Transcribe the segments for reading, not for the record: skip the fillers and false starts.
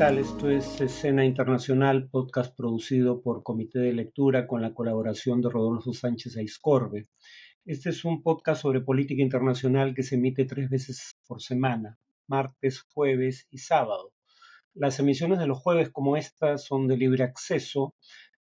tal? Esto es Escena Internacional, podcast producido por Comité de Lectura con la colaboración de Rodolfo Sánchez Aizcorbe. Este es un podcast sobre política internacional que se emite 3 veces por semana, martes, jueves y sábado. Las emisiones de los jueves como esta son de libre acceso,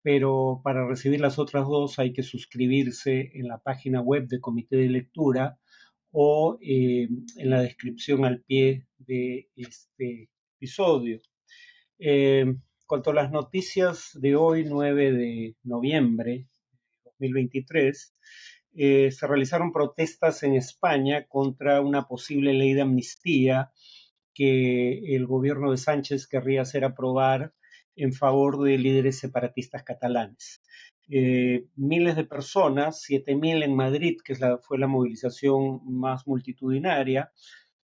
pero para recibir las otras dos hay que suscribirse en la página web de Comité de Lectura o en la descripción al pie de este episodio. Cuanto a las noticias de hoy, 9 de noviembre de 2023, se realizaron protestas en España contra una posible ley de amnistía que el gobierno de Sánchez querría hacer aprobar en favor de líderes separatistas catalanes. Miles de personas, 7.000 en Madrid, que fue la movilización más multitudinaria,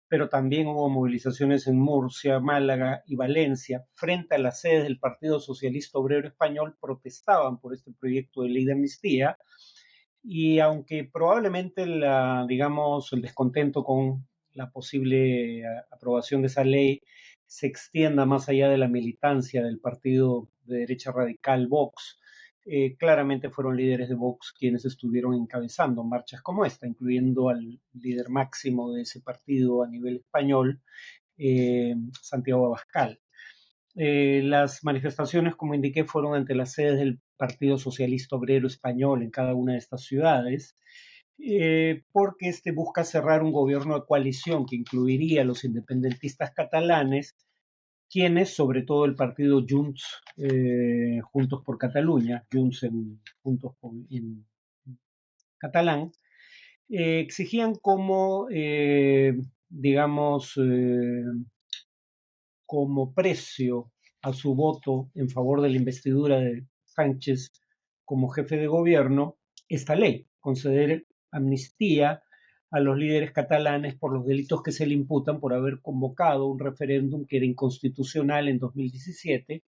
pero también hubo movilizaciones en Murcia, Málaga y Valencia, frente a las sedes del Partido Socialista Obrero Español, protestaban por este proyecto de ley de amnistía, y aunque probablemente el descontento con la posible aprobación de esa ley se extienda más allá de la militancia del partido de derecha radical Vox, claramente fueron líderes de Vox quienes estuvieron encabezando marchas como esta, incluyendo al líder máximo de ese partido a nivel español, Santiago Abascal. Las manifestaciones, como indiqué, fueron ante las sedes del Partido Socialista Obrero Español en cada una de estas ciudades, porque este busca cerrar un gobierno de coalición que incluiría a los independentistas catalanes, quienes, sobre todo el partido Junts, Juntos por Cataluña, Junts en catalán, exigían digamos, como precio a su voto en favor de la investidura de Sánchez como jefe de gobierno esta ley, conceder amnistía a los líderes catalanes por los delitos que se le imputan por haber convocado un referéndum que era inconstitucional en 2017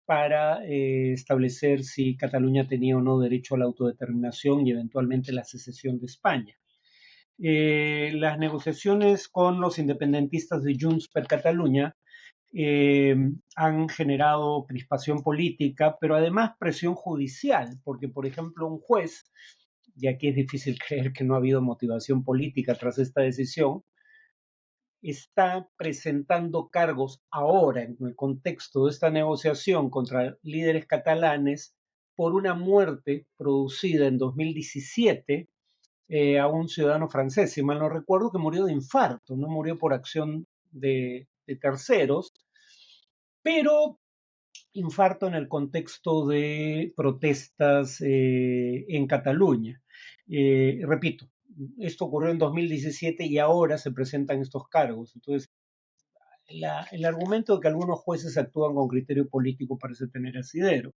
para establecer si Cataluña tenía o no derecho a la autodeterminación y eventualmente la secesión de España. Las negociaciones con los independentistas de Junts per Catalunya han generado crispación política, pero además presión judicial, porque, por ejemplo, un juez, y aquí es difícil creer que no ha habido motivación política tras esta decisión, está presentando cargos ahora, en el contexto de esta negociación contra líderes catalanes, por una muerte producida en 2017 a un ciudadano francés, si mal no recuerdo, que murió de infarto, no murió por acción de terceros, pero infarto en el contexto de protestas en Cataluña. Repito, esto ocurrió en 2017 y ahora se presentan estos cargos. Entonces, el argumento de que algunos jueces actúan con criterio político parece tener asidero.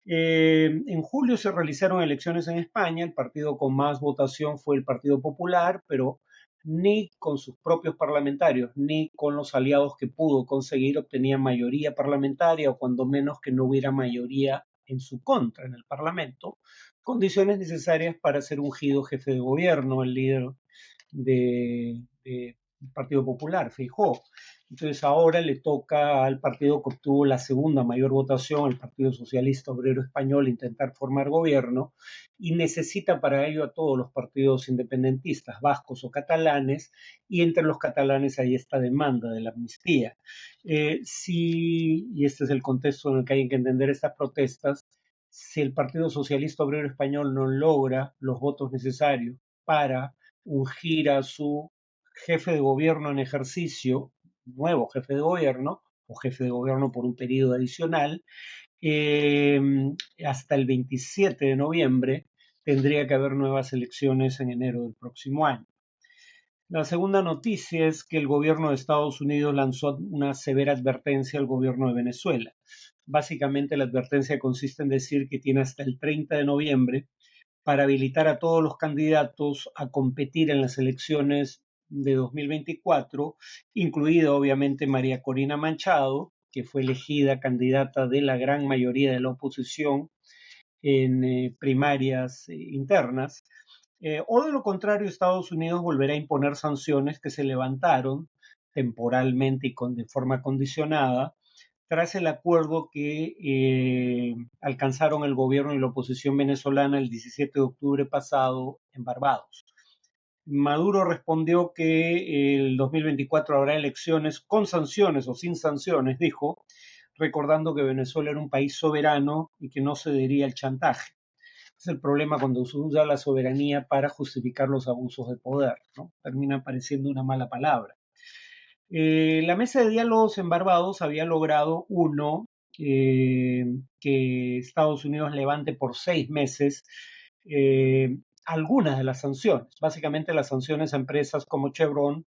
En julio se realizaron elecciones en España, el partido con más votación fue el Partido Popular, pero ni con sus propios parlamentarios, ni con los aliados que pudo conseguir obtenía mayoría parlamentaria, o cuando menos que no hubiera mayoría en su contra en el Parlamento, condiciones necesarias para ser ungido jefe de gobierno, el líder del Partido Popular, Feijóo. Entonces ahora le toca al partido que obtuvo la segunda mayor votación, el Partido Socialista Obrero Español, intentar formar gobierno, y necesita para ello a todos los partidos independentistas, vascos o catalanes, y entre los catalanes hay esta demanda de la amnistía. Y este es el contexto en el que hay que entender estas protestas, si el Partido Socialista Obrero Español no logra los votos necesarios para ungir a su jefe de gobierno en ejercicio, nuevo jefe de gobierno, o jefe de gobierno por un periodo adicional, eh, hasta el 27 de noviembre tendría que haber nuevas elecciones en enero del próximo año. La segunda noticia es que el gobierno de Estados Unidos lanzó una severa advertencia al gobierno de Venezuela. Básicamente la advertencia consiste en decir que tiene hasta el 30 de noviembre para habilitar a todos los candidatos a competir en las elecciones de 2024, incluida obviamente María Corina Machado, que fue elegida candidata de la gran mayoría de la oposición en primarias internas, o de lo contrario Estados Unidos volverá a imponer sanciones que se levantaron temporalmente y de forma condicionada tras el acuerdo que alcanzaron el gobierno y la oposición venezolana el 17 de octubre pasado en Barbados. Maduro respondió que el 2024 habrá elecciones con sanciones o sin sanciones, dijo, recordando que Venezuela era un país soberano y que no cedería al chantaje. Es el problema cuando se usa la soberanía para justificar los abusos de poder, ¿no? Termina pareciendo una mala palabra. La mesa de diálogos en Barbados había logrado, uno, que Estados Unidos levante por 6 meses algunas de las sanciones, básicamente las sanciones a empresas como Chevron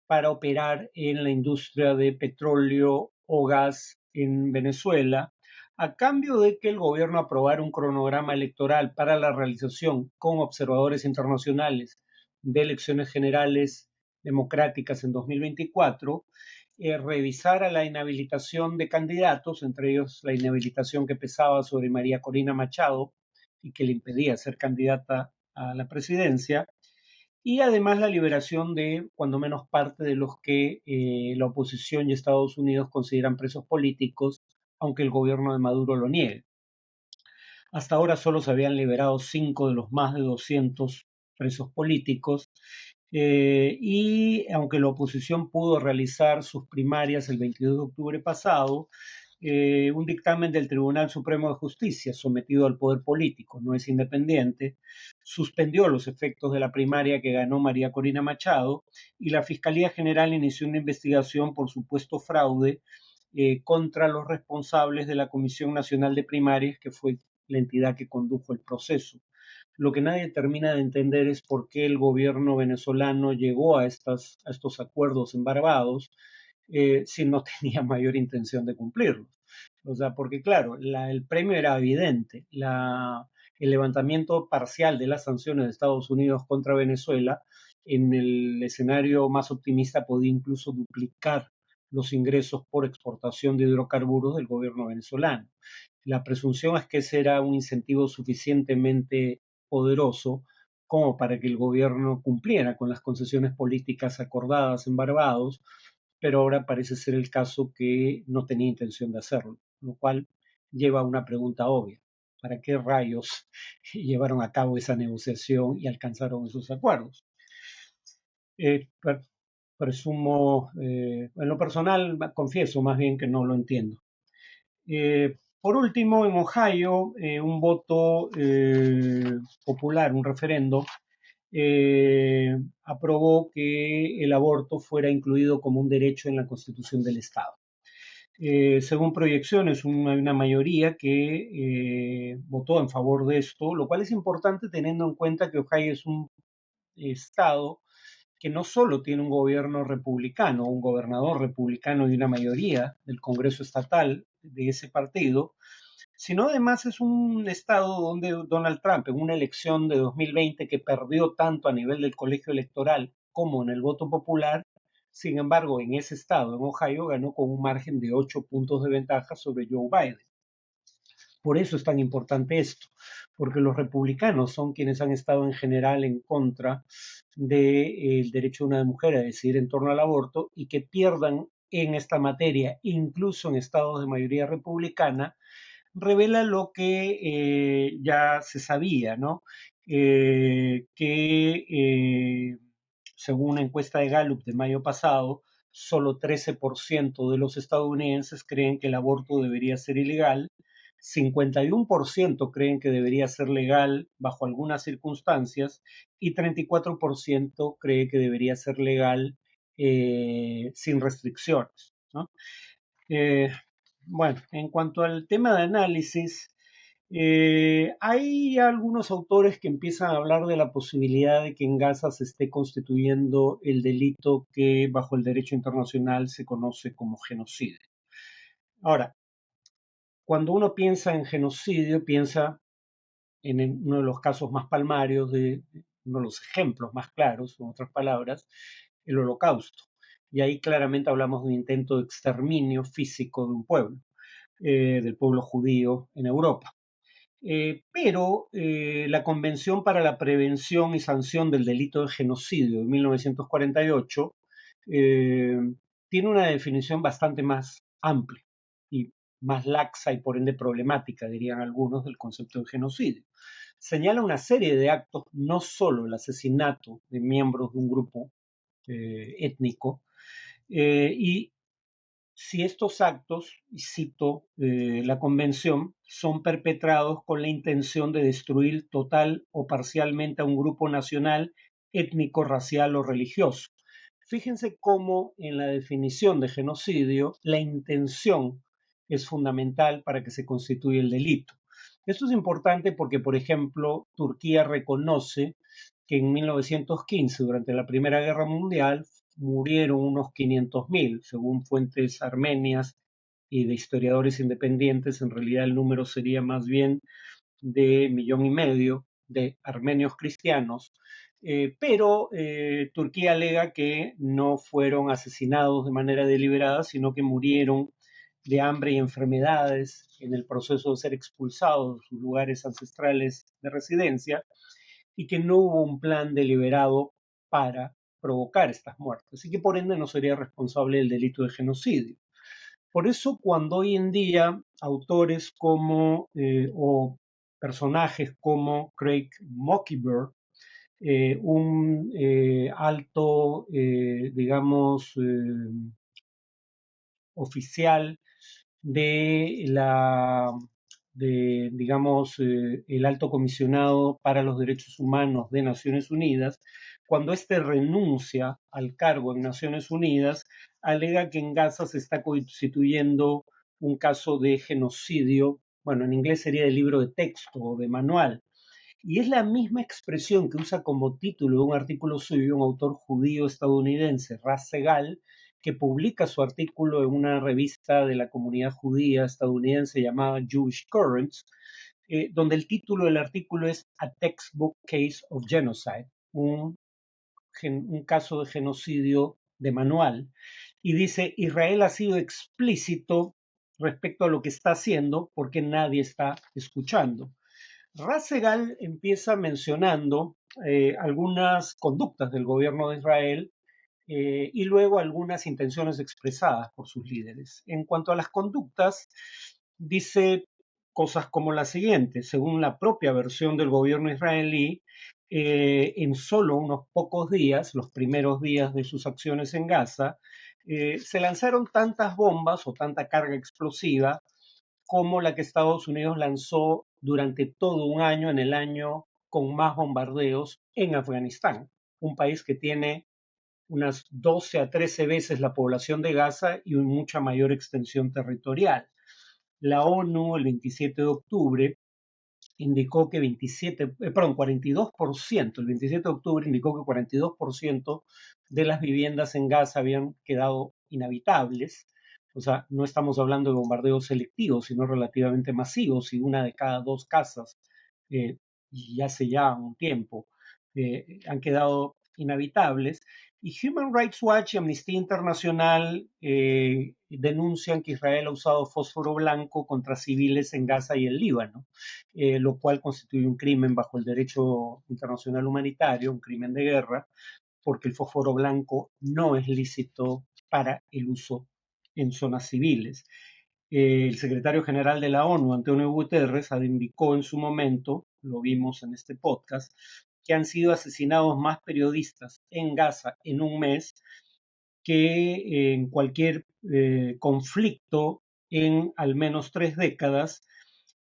para operar en la industria de petróleo o gas en Venezuela, a cambio de que el gobierno aprobara un cronograma electoral para la realización con observadores internacionales de elecciones generales democráticas en 2024, revisara la inhabilitación de candidatos, entre ellos la inhabilitación que pesaba sobre María Corina Machado y que le impedía ser candidata a la presidencia, y además la liberación de, cuando menos, parte de los que la oposición y Estados Unidos consideran presos políticos, aunque el gobierno de Maduro lo niegue. Hasta ahora solo se habían liberado 5 de los más de 200 presos políticos, y aunque la oposición pudo realizar sus primarias el 22 de octubre pasado, un dictamen del Tribunal Supremo de Justicia, sometido al poder político, no es independiente, suspendió los efectos de la primaria que ganó María Corina Machado y la Fiscalía General inició una investigación por supuesto fraude contra los responsables de la Comisión Nacional de Primarias, que fue la entidad que condujo el proceso. Lo que nadie termina de entender es por qué el gobierno venezolano llegó a estos acuerdos en Barbados si no tenía mayor intención de cumplirlos. O sea, porque claro, el premio era evidente. El levantamiento parcial de las sanciones de Estados Unidos contra Venezuela en el escenario más optimista podía incluso duplicar los ingresos por exportación de hidrocarburos del gobierno venezolano. La presunción es que ese era un incentivo suficientemente poderoso como para que el gobierno cumpliera con las concesiones políticas acordadas en Barbados, pero ahora parece ser el caso que no tenía intención de hacerlo, lo cual lleva a una pregunta obvia. ¿Para qué rayos llevaron a cabo esa negociación y alcanzaron esos acuerdos? Presumo, en lo personal, confieso más bien que no lo entiendo. Por último, en Ohio, un voto popular, un referendo, aprobó que el aborto fuera incluido como un derecho en la Constitución del Estado. Según proyecciones, hay una mayoría que votó en favor de esto, lo cual es importante teniendo en cuenta que Ohio es un estado que no solo tiene un gobierno republicano, un gobernador republicano y una mayoría del Congreso estatal de ese partido, sino además es un estado donde Donald Trump, en una elección de 2020 que perdió tanto a nivel del colegio electoral como en el voto popular, sin embargo, en ese estado, en Ohio, ganó con un margen de 8 puntos de ventaja sobre Joe Biden. Por eso es tan importante esto, porque los republicanos son quienes han estado en general en contra del derecho de una mujer a decidir en torno al aborto, y que pierdan en esta materia, incluso en estados de mayoría republicana, revela lo que ya se sabía, ¿no? Según una encuesta de Gallup de mayo pasado, solo 13% de los estadounidenses creen que el aborto debería ser ilegal, 51% creen que debería ser legal bajo algunas circunstancias y 34% cree que debería ser legal sin restricciones, ¿no? Eh, bueno, en cuanto al tema de análisis, hay algunos autores que empiezan a hablar de la posibilidad de que en Gaza se esté constituyendo el delito que bajo el derecho internacional se conoce como genocidio. Ahora, cuando uno piensa en genocidio, piensa en uno de los casos más palmarios, de uno de los ejemplos más claros, en otras palabras, el Holocausto. Y ahí claramente hablamos de un intento de exterminio físico de un pueblo, del pueblo judío en Europa. Pero la Convención para la Prevención y Sanción del Delito de Genocidio de 1948 tiene una definición bastante más amplia y más laxa y por ende problemática, dirían algunos, del concepto de genocidio. Señala una serie de actos, no solo el asesinato de miembros de un grupo étnico, y si estos actos, y cito la convención, son perpetrados con la intención de destruir total o parcialmente a un grupo nacional, étnico, racial o religioso. Fíjense cómo en la definición de genocidio la intención es fundamental para que se constituya el delito. Esto es importante porque, por ejemplo, Turquía reconoce que en 1915, durante la Primera Guerra Mundial, murieron unos 500.000, según fuentes armenias y de historiadores independientes. En realidad el número sería más bien de 1,5 millones de armenios cristianos, pero Turquía alega que no fueron asesinados de manera deliberada, sino que murieron de hambre y enfermedades en el proceso de ser expulsados de sus lugares ancestrales de residencia, y que no hubo un plan deliberado para provocar estas muertes, y que por ende no sería responsable del delito de genocidio. Por eso, cuando hoy en día autores como o personajes como Craig Mockingbird, un alto, digamos, oficial de la, digamos, el alto comisionado para los derechos humanos de Naciones Unidas, cuando éste renuncia al cargo en Naciones Unidas, alega que en Gaza se está constituyendo un caso de genocidio, bueno, en inglés sería de libro de texto o de manual, y es la misma expresión que usa como título de un artículo suyo un autor judío estadounidense, Ras Segal, que publica su artículo en una revista de la comunidad judía estadounidense llamada Jewish Currents, donde el título del artículo es A Textbook Case of Genocide, un caso de genocidio de manual, y dice: Israel ha sido explícito respecto a lo que está haciendo porque nadie está escuchando. Rassegal empieza mencionando algunas conductas del gobierno de Israel y luego algunas intenciones expresadas por sus líderes. En cuanto a las conductas, dice cosas como la siguiente: según la propia versión del gobierno israelí, en solo unos pocos días, los primeros días de sus acciones en Gaza, se lanzaron tantas bombas o tanta carga explosiva como la que Estados Unidos lanzó durante todo un año, en el año con más bombardeos en Afganistán, un país que tiene unas 12 a 13 veces la población de Gaza y una mucha mayor extensión territorial. La ONU el 27 de octubre indicó que 42%, el 27 de octubre indicó que 42% de las viviendas en Gaza habían quedado inhabitables. O sea, no estamos hablando de bombardeos selectivos, sino relativamente masivos, y una de cada dos casas, y hace ya un tiempo, han quedado inhabitables. Y Human Rights Watch y Amnistía Internacional denuncian que Israel ha usado fósforo blanco contra civiles en Gaza y el Líbano, lo cual constituye un crimen bajo el derecho internacional humanitario, un crimen de guerra, porque el fósforo blanco no es lícito para el uso en zonas civiles. El secretario general de la ONU, Antonio Guterres, indicó en su momento, lo vimos en este podcast, que han sido asesinados más periodistas en Gaza en un mes que en cualquier conflicto en al menos 3 décadas.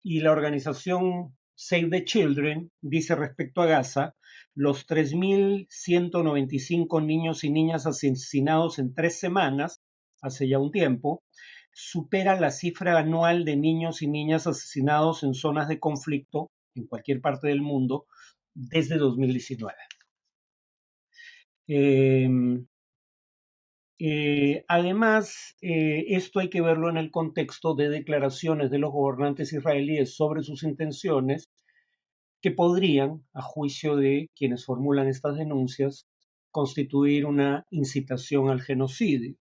Y la organización Save the Children dice respecto a Gaza: los 3.195 niños y niñas asesinados en 3 semanas, hace ya un tiempo, supera la cifra anual de niños y niñas asesinados en zonas de conflicto en cualquier parte del mundo desde 2019. Además, esto hay que verlo en el contexto de declaraciones de los gobernantes israelíes sobre sus intenciones, que podrían, a juicio de quienes formulan estas denuncias, constituir una incitación al genocidio.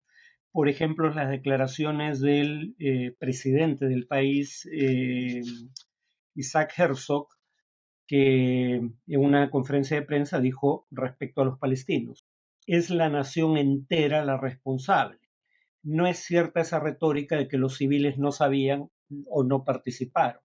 Por ejemplo, las declaraciones del presidente del país, Isaac Herzog, que en una conferencia de prensa dijo respecto a los palestinos: es la nación entera la responsable. no es cierta esa retórica de que los civiles no sabían o no participaron.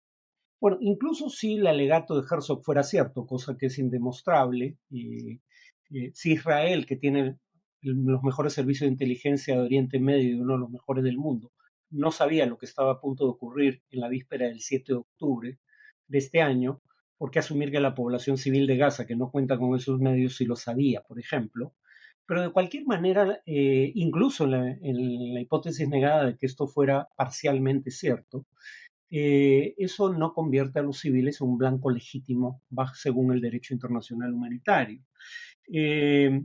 Bueno, incluso si el alegato de Herzog fuera cierto, cosa que es indemostrable, si Israel, que tiene los mejores servicios de inteligencia de Oriente Medio y uno de los mejores del mundo, no sabía lo que estaba a punto de ocurrir en la víspera del 7 de octubre de este año, ¿por qué asumir que la población civil de Gaza, que no cuenta con esos medios, sí lo sabía, por ejemplo? Pero de cualquier manera, incluso en la hipótesis negada de que esto fuera parcialmente cierto, eso no convierte a los civiles en un blanco legítimo según el derecho internacional humanitario. Eh,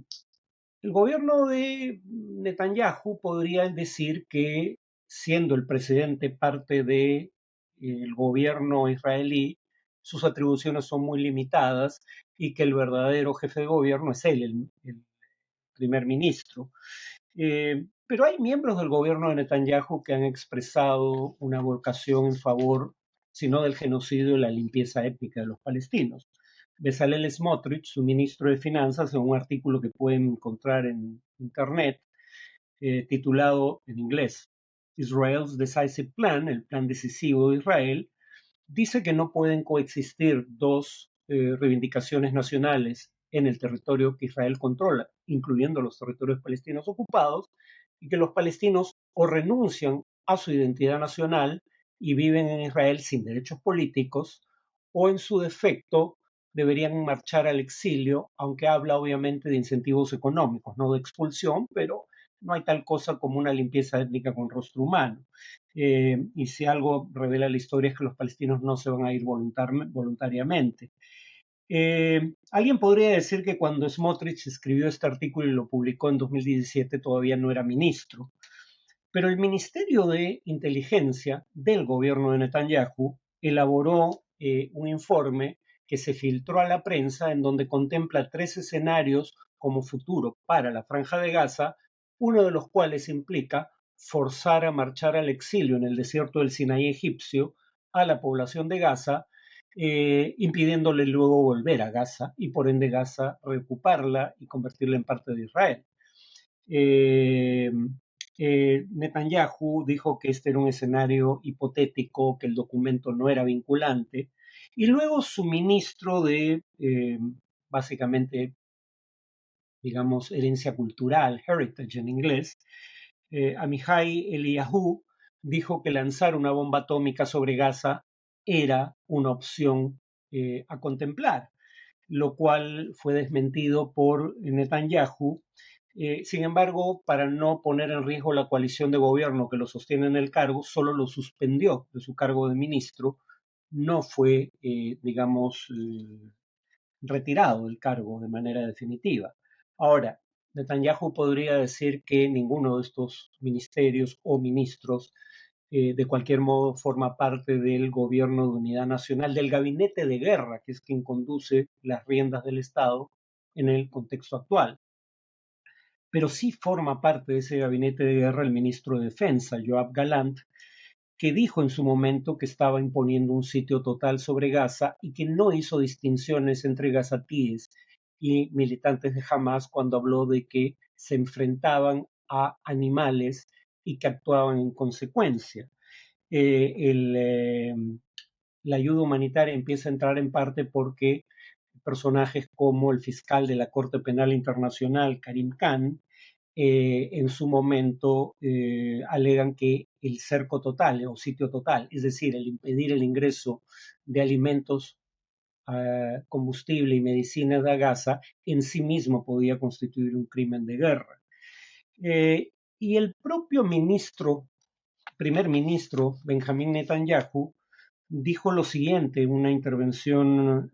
el gobierno de Netanyahu podría decir que, siendo el presidente parte del gobierno israelí, sus atribuciones son muy limitadas y que el verdadero jefe de gobierno es él, el primer ministro. Pero hay miembros del gobierno de Netanyahu que han expresado una vocación en favor, si no del genocidio, de la limpieza étnica de los palestinos. Bezalel Smotrich, su ministro de Finanzas, en un artículo que pueden encontrar en Internet, titulado en inglés Israel's Decisive Plan, el plan decisivo de Israel, dice que no pueden coexistir dos reivindicaciones nacionales en el territorio que Israel controla, incluyendo los territorios palestinos ocupados, y que los palestinos o renuncian a su identidad nacional y viven en Israel sin derechos políticos, o en su defecto deberían marchar al exilio, aunque habla obviamente de incentivos económicos, no de expulsión, pero no hay tal cosa como una limpieza étnica con rostro humano. Y si algo revela la historia es que los palestinos no se van a ir voluntariamente. Alguien podría decir que cuando Smotrich escribió este artículo y lo publicó en 2017 todavía no era ministro, pero el Ministerio de Inteligencia del gobierno de Netanyahu elaboró un informe que se filtró a la prensa en donde contempla 3 escenarios como futuro para la Franja de Gaza, uno de los cuales implica forzar a marchar al exilio en el desierto del Sinaí egipcio a la población de Gaza, impidiéndole luego volver a Gaza y por ende Gaza reocuparla y convertirla en parte de Israel. Eh, Netanyahu dijo que este era un escenario hipotético, que el documento no era vinculante, y luego su ministro de, básicamente, digamos, herencia cultural, heritage en inglés, Amihai Eliyahu, dijo que lanzar una bomba atómica sobre Gaza era una opción a contemplar, lo cual fue desmentido por Netanyahu. Sin embargo, para no poner en riesgo la coalición de gobierno que lo sostiene en el cargo, solo lo suspendió de su cargo de ministro, no fue, digamos, retirado del cargo de manera definitiva. Ahora, Netanyahu podría decir que ninguno de estos ministerios o ministros de cualquier modo forma parte del gobierno de unidad nacional, del gabinete de guerra, que es quien conduce las riendas del Estado en el contexto actual. Pero sí forma parte de ese gabinete de guerra el ministro de Defensa, Yoav Galant, que dijo en su momento que estaba imponiendo un sitio total sobre Gaza y que no hizo distinciones entre gazatíes y militantes de Hamas cuando habló de que se enfrentaban a animales y que actuaban en consecuencia. Eh, el, eh, la ayuda humanitaria empieza a entrar en parte porque personajes como el fiscal de la Corte Penal Internacional, Karim Khan, en su momento alegan que el cerco total o sitio total, es decir, el impedir el ingreso de alimentos, combustible y medicinas a Gaza, en sí mismo podía constituir un crimen de guerra. Y el propio primer ministro Benjamín Netanyahu, dijo lo siguiente en una intervención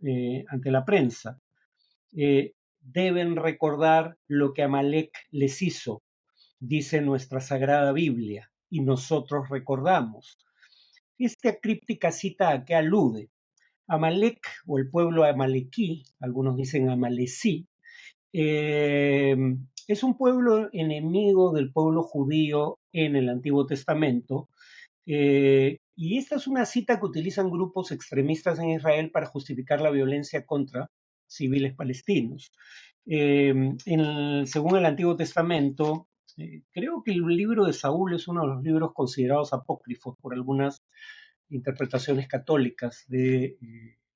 ante la prensa. Deben recordar lo que Amalek les hizo, dice nuestra Sagrada Biblia, y nosotros recordamos. Esta críptica cita a qué alude. Amalek, o el pueblo amalequí, algunos dicen amalecí, eh, es un pueblo enemigo del pueblo judío en el Antiguo Testamento, y esta es una cita que utilizan grupos extremistas en Israel para justificar la violencia contra civiles palestinos. Según el Antiguo Testamento, Creo que el libro de Saúl es uno de los libros considerados apócrifos por algunas interpretaciones católicas de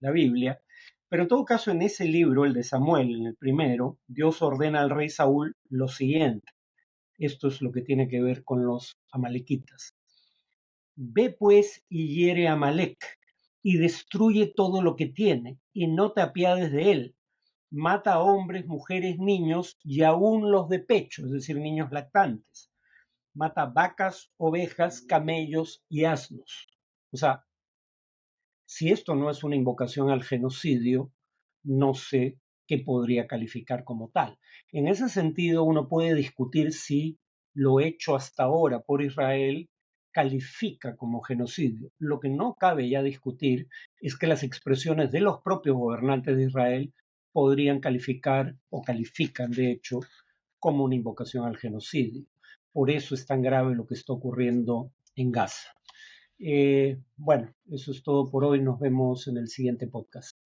la Biblia, pero en todo caso en ese libro, el de Samuel, en el primero, Dios ordena al rey Saúl lo siguiente. Esto es lo que tiene que ver con los amalequitas. Ve pues y hiere a Amalec y destruye todo lo que tiene y no te apiades de él. Mata a hombres, mujeres, niños y aún los de pecho, es decir, niños lactantes. Mata vacas, ovejas, camellos y asnos. O sea, si esto no es una invocación al genocidio, no sé qué podría calificar como tal. En ese sentido, uno puede discutir si lo hecho hasta ahora por Israel califica como genocidio. Lo que no cabe ya discutir es que las expresiones de los propios gobernantes de Israel podrían calificar o califican, de hecho, como una invocación al genocidio. Por eso es tan grave lo que está ocurriendo en Gaza. Bueno, eso es todo por hoy. Nos vemos en el siguiente podcast.